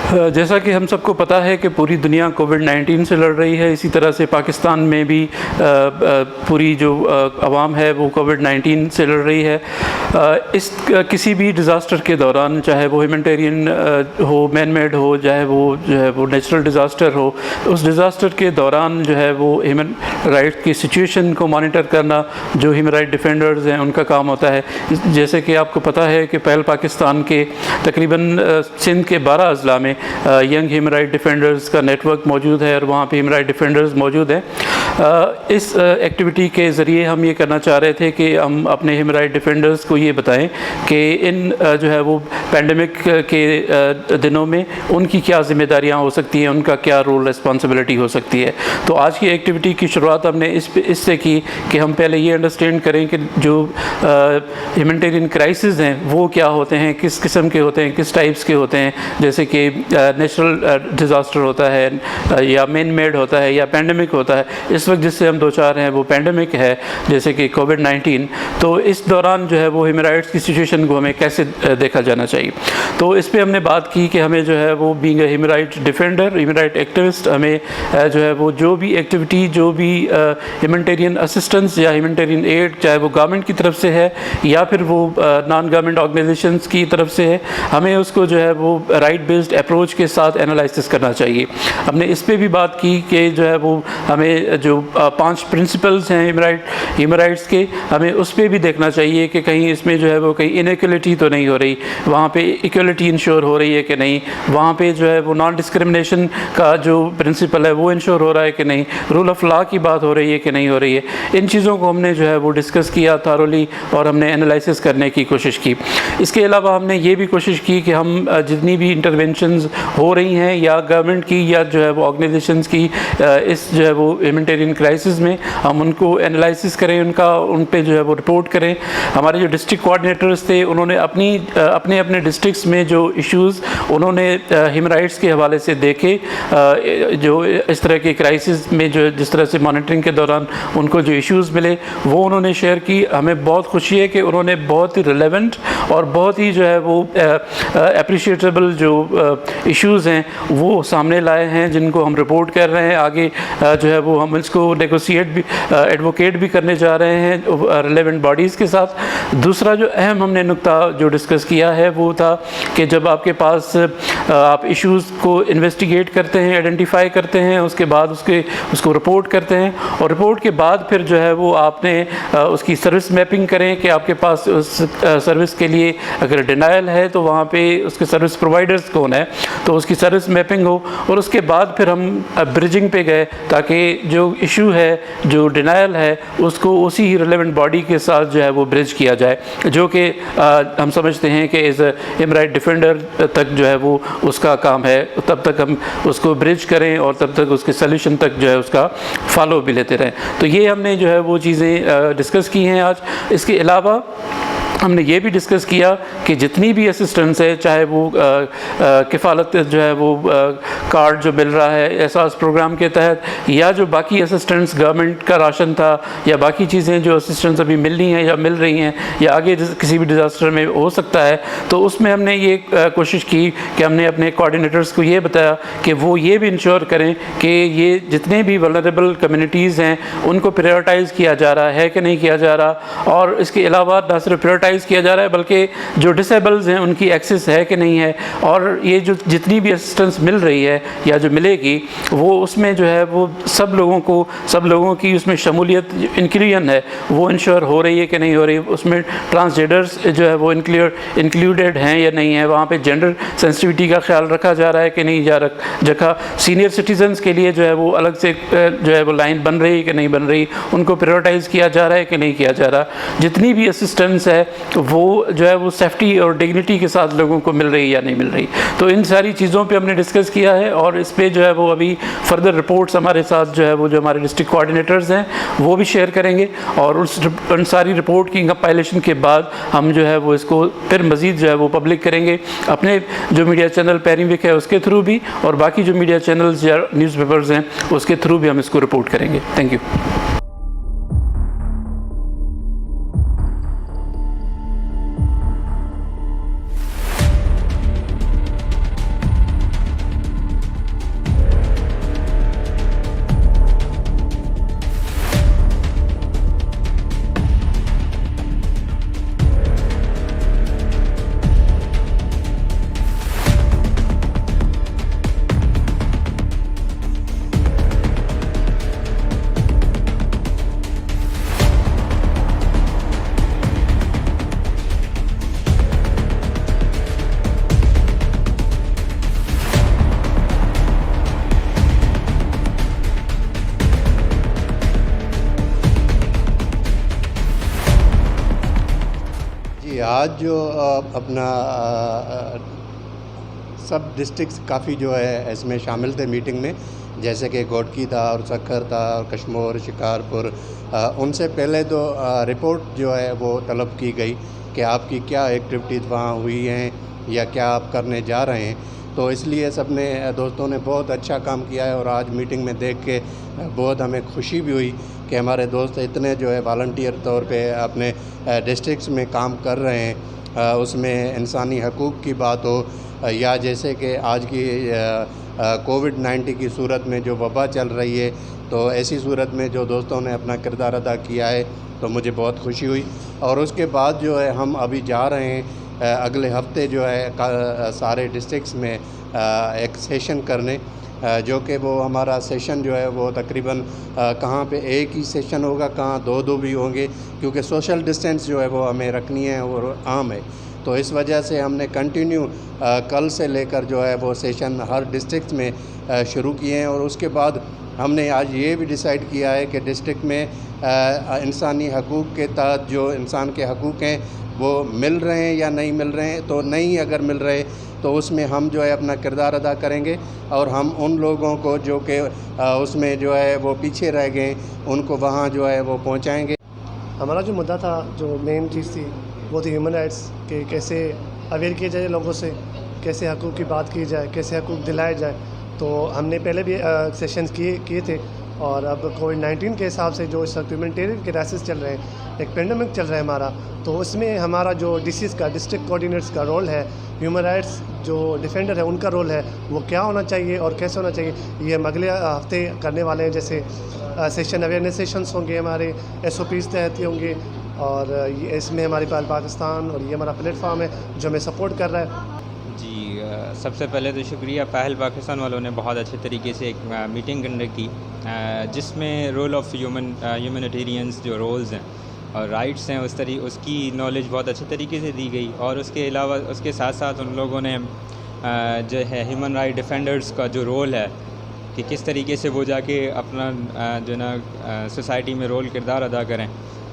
जैसा कि हम सबको पता है कि पूरी दुनिया कोविड-19 से लड़ रही है, इसी तरह से पाकिस्तान में भी पूरी जो आवाम है वो कोविड-19 से लड़ रही है। इस किसी भी डिज़ास्टर के दौरान, चाहे वो ह्यूमैनिटेरियन हो, मैन मेड हो, चाहे वो जो है वो नेचुरल डिज़ास्टर हो, उस डिज़ास्टर के दौरान जो है वो ह्यूमन राइट की सिचुएशन को मॉनिटर करना जो ह्यूमन राइट डिफेंडर्स हैं उनका काम होता है। जैसे कि आपको पता है कि पहल पाकिस्तान के तकरीबन सिंध के 12 अज़ला में यंग ह्यूमन राइट डिफेंडर्स का नेटवर्क मौजूद है और वहाँ पे ह्यूमन राइट डिफेंडर्स मौजूद हैं। इस एक्टिविटी के ज़रिए हम ये करना चाह रहे थे कि हम अपने ह्यूमन राइट डिफेंडर्स को ये बताएं कि इन जो है वो पैंडमिक के दिनों में उनकी क्या ज़िम्मेदारियाँ हो सकती हैं, उनका क्या रोल रिस्पॉन्सिबिलिटी हो सकती है। तो आज की एक्टिविटी की शुरुआत हमने इससे की कि हम पहले ये अंडरस्टैंड करें कि जो ह्यूमैनिटेरियन क्राइसिस हैं वो क्या होते हैं, किस किस्म के होते हैं, किस टाइप्स के होते हैं। जैसे कि नेचुरल डिज़ास्टर होता है या मैन मेड होता है या पैंडमिक होता है। इस वक्त जिससे हम दो चार हैं वो पैंडमिक है, जैसे कि कोविड-19। तो इस दौरान जो है वो ह्यूमन राइट्स की सिचुएशन को हमें कैसे देखा जाना चाहिए। तो इस पर हमने बात की कि हमें जो है वो being human right defender, human right activist, हमें जो है वो जो भी एक्टिविटी, जो भी ह्यूमैनिटेरियन असिस्टेंस या ह्यूमैनिटेरियन एड, चाहे वो गवर्नमेंट की तरफ से है या फिर वो नॉन गवर्नमेंट ऑर्गेनाइजेशंस की तरफ से है, हमें उसको जो है वो राइट बेस्ड अप्रोच के साथ एनालिसिस करना चाहिए। हमने इस पर भी बात की कि जो है वो हमें जो 5 प्रिंसिपल्स हैं ह्यूमन राइट्स के, हमें उस पर भी देखना चाहिए कि कहीं इसमें जो है वो कहीं इनइक्वलिटी तो नहीं हो रही, वहाँ पे इक्वलिटी इंश्योर हो रही है कि नहीं, वहाँ पे जो है वो नॉन डिस्क्रिमिनेशन का जो प्रिंसिपल है वो इंश्योर हो रहा है कि नहीं, रूल ऑफ लॉ की बात हो रही है कि नहीं हो रही है। इन चीज़ों को हमने जो है वो डिस्कस किया थारोली और हमने एनालिसिस करने की कोशिश की। इसके अलावा हमने ये भी कोशिश की कि हम जितनी भी इंटरवेंशंस हो रही हैं या गवर्नमेंट की या जो है वो ऑर्गेनाइजेशंस की इस जो है वो ह्यूमैनिटेरियन क्राइसिस में, हम उनको एनालिसिस करें, उन पे जो है वो रिपोर्ट करें। हमारे जो डिस्ट्रिक्ट कोऑर्डिनेटर्स थे उन्होंने अपने अपने डिस्ट्रिक्ट्स में जो इश्यूज़ उन्होंने ह्यूमन राइट्स के हवाले से देखे, जो इस तरह के क्राइसिस में जो जिस तरह से मॉनिटरिंग के दौरान उनको जो इश्यूज़ मिले वो उन्होंने शेयर की। हमें बहुत खुशी है कि उन्होंने बहुत ही रिलेवेंट और बहुत ही जो है वो अप्रिशिएटेबल जो इश्यूज़ हैं वो सामने लाए हैं, जिनको हम रिपोर्ट कर रहे हैं आगे। जो है वो हम इसको नेगोशिएट भी, एडवोकेट भी करने जा रहे हैं रिलेवेंट बॉडीज़ के साथ। दूसरा जो अहम हमने नुक्ता जो डिस्कस किया है वो था कि जब आपके पास आप इश्यूज़ को इन्वेस्टिगेट करते हैं, आइडेंटिफाई करते हैं, उसके बाद उसको रिपोर्ट करते हैं और रिपोर्ट के बाद फिर जो है वो आपने उसकी सर्विस मैपिंग करें कि आपके पास उस सर्विस के लिए अगर डिनायल है तो वहाँ पे उसके सर्विस प्रोवाइडर्स कौन है, तो उसकी सर्विस मैपिंग हो। और उसके बाद फिर हम ब्रिजिंग पे गए ताकि जो इशू है, जो डिनायल है, उसको उसी ही रिलेवेंट बॉडी के साथ जो है वो ब्रिज किया जाए, जो कि हम समझते हैं कि as a human right defender तक जो है वो उसका काम है। तब तक हम उसको ब्रिज करें और तब तक उसके सल्यूशन तक जो है उसका फॉलो भी लेते रहें। तो ये हमने जो है वो चीज़ें डिस्कस की हैं आज। इसके अलावा हमने ये भी डिस्कस किया कि जितनी भी असिस्टेंस है, चाहे वो किफ़ालत जो है वो कार्ड जो मिल रहा है एहसास प्रोग्राम के तहत, या जो बाकी असिस्टेंस गवर्नमेंट का राशन था, या बाकी चीज़ें जो असिस्टेंस अभी मिलनी हैं या मिल रही हैं या आगे किसी भी डिज़ास्टर में हो सकता है, तो उसमें हमने ये कोशिश की कि हमने अपने कोऑर्डिनेटर्स को ये बताया कि वो ये भी इंश्योर करें कि ये जितने भी वल्नरेबल कम्युनिटीज़ हैं उनको प्रायोरिटाइज़ किया जा रहा है कि नहीं किया जा रहा, और इसके अलावा न सिर्फ प्रायोरिटाइज़ किया जा रहा है बल्कि जो डिसेबल्स हैं उनकी एक्सेस है कि नहीं है, और ये जो जितनी भी असिस्टेंस मिल रही है या जो मिलेगी वो उसमें जो है वो सब लोगों की उसमें शमूलियत, इंक्लूजन है, वो इंश्योर हो रही है कि नहीं हो रही, उसमें ट्रांसजेंडर्स जो है वो इंक्लूडेड हैं या नहीं है, वहाँ पे जेंडर सेंसिटिविटी का ख्याल रखा जा रहा है कि नहीं रखा, सीनियर सिटीजन्स के लिए जो है वो अलग से जो है वो लाइन बन रही है कि नहीं बन रही, उनको प्रायोरिटाइज़ किया जा रहा है कि नहीं किया जा रहा, जितनी भी असिस्टेंस है वो जो है वो सेफ्टी और डिग्निटी के साथ लोगों को मिल रही है या नहीं मिल रही। तो इन सारी चीज़ों पे हमने डिस्कस किया है और इस पे जो है वो अभी फर्दर रिपोर्ट्स हमारे साथ जो है वो जो हमारे डिस्ट्रिक्ट कोऑर्डिनेटर्स हैं वो भी शेयर करेंगे, और उन सारी रिपोर्ट की कंपाइलेशन के बाद हम जो है वो इसको फिर मज़ीद जो है वो पब्लिक करेंगे अपने जो मीडिया चैनल पैरीविक है उसके थ्रू भी, और बाकी जो मीडिया चैनल्स या न्यूज़पेपर्स हैं उसके थ्रू भी हम इसको रिपोर्ट करेंगे। Thank you. आज जो अपना सब डिस्ट्रिक्ट्स काफ़ी जो है इसमें शामिल थे मीटिंग में, जैसे कि घोटकी था और सक्खर था और कश्मीर शिकारपुर। उनसे पहले तो रिपोर्ट जो है वो तलब की गई कि आपकी क्या एक्टिविटीज़ वहाँ हुई हैं या क्या आप करने जा रहे हैं। तो इसलिए सब ने दोस्तों ने बहुत अच्छा काम किया है और आज मीटिंग में देख के बहुत हमें खुशी भी हुई कि हमारे दोस्त इतने जो है वॉलंटियर तौर पे अपने डिस्ट्रिक्ट्स में काम कर रहे हैं। उसमें इंसानी हकूक़ की बात हो या जैसे कि आज की कोविड-19 की सूरत में जो वबा चल रही है, तो ऐसी सूरत में जो दोस्तों ने अपना किरदार अदा किया है तो मुझे बहुत खुशी हुई। और उसके बाद जो है हम अभी जा रहे हैं अगले हफ्ते जो है सारे डिस्ट्रिक्ट्स में एक सेशन करने, जो कि वो हमारा सेशन जो है वो तकरीबन कहाँ पे एक ही सेशन होगा, कहाँ दो दो भी होंगे, क्योंकि सोशल डिस्टेंस जो है वो हमें रखनी है और आम है। तो इस वजह से हमने कंटिन्यू कल से लेकर जो है वो सेशन हर डिस्ट्रिक्ट में शुरू किए हैं। और उसके बाद हमने आज ये भी डिसाइड किया है कि डिस्ट्रिक्ट में इंसानी हकूक़ के तहत जो इंसान के हकूक़ हैं वो मिल रहे हैं या नहीं मिल रहे हैं। तो नहीं अगर मिल रहे तो उसमें हम जो है अपना किरदार अदा करेंगे और हम उन लोगों को जो कि उसमें जो है वो पीछे रह गए उनको वहाँ जो है वो पहुँचाएँगे। हमारा जो मुद्दा था, जो मेन चीज़ थी, वो थी ह्यूमन राइट्स के कैसे अवेयर किया जाए लोगों से, कैसे हकूक़ की बात की जाए, कैसे हकूक़ दिलाए जाए। तो हमने पहले भी सेशंस किए थे और अब कोविड-19 के हिसाब से जो इस वक्त ह्यूमैनिटेरियन क्राइसिस चल रहे हैं, एक पेंडेमिक चल रहा है हमारा, तो उसमें हमारा जो डीसीज़ का डिस्ट्रिक्ट कोऑर्डिनेटर्स का रोल है, ह्यूमन राइट्स जो डिफेंडर है उनका रोल है, वो क्या होना चाहिए और कैसे होना चाहिए, ये हम अगले हफ्ते करने वाले हैं। जैसे सेशन अवेयरनेस सेशंस होंगे, हमारे SOPs तहत होंगे और ये इसमें हमारे पाकिस्तान और ये हमारा प्लेटफॉर्म है जो हमें सपोर्ट कर रहा है। जी, सबसे पहले तो शुक्रिया, पहल पाकिस्तान वालों ने बहुत अच्छे तरीके से एक मीटिंग कंडक्ट की जिसमें रोल ऑफ़ ह्यूमैनिटेरियंस जो रोल्स हैं और राइट्स हैं उसकी नॉलेज बहुत अच्छे तरीके से दी गई। और उसके अलावा उसके साथ साथ उन लोगों ने जो है ह्यूमन राइट डिफेंडर्स का जो रोल है कि किस तरीके से वो जाके अपना जो ना सोसाइटी में रोल किरदार अदा करें,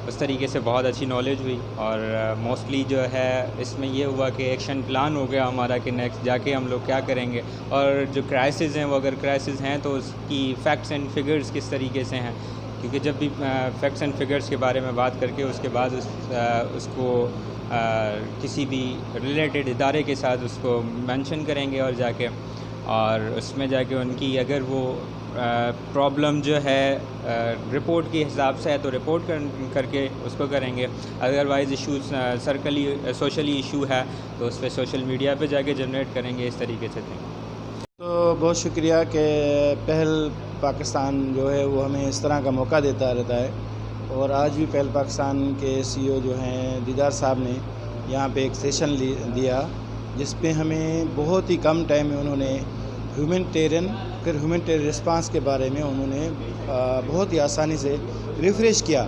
उस तरीके से बहुत अच्छी नॉलेज हुई। और मोस्टली जो है इसमें ये हुआ कि एक्शन प्लान हो गया हमारा कि नेक्स्ट जाके हम लोग क्या करेंगे, और जो क्राइसिस हैं वो अगर क्राइसिस हैं तो उसकी फैक्ट्स एंड फिगर्स किस तरीके से हैं, क्योंकि जब भी फैक्ट्स एंड फिगर्स के बारे में बात करके उसके बाद उसको किसी भी रिलेटेड इदारे के साथ उसको मेंशन करेंगे और उसमें जाके उनकी अगर वो प्रॉब्लम जो है रिपोर्ट के हिसाब से है तो रिपोर्ट करके उसको करेंगे। अदरवाइज़ इशूज़ सोशली इशू है तो उस पर सोशल मीडिया पे जाके जनरेट करेंगे, इस तरीके से थे। तो बहुत शुक्रिया कि पहल पाकिस्तान जो है वो हमें इस तरह का मौका देता रहता है। और आज भी पहल पाकिस्तान के CEO जो हैं दीदार साहब ने यहाँ पे एक सेशन दिया जिस पे हमें बहुत ही कम टाइम में उन्होंने ह्यूमैनिटेरियन रिस्पांस के बारे में उन्होंने बहुत ही आसानी से रिफ्रेश किया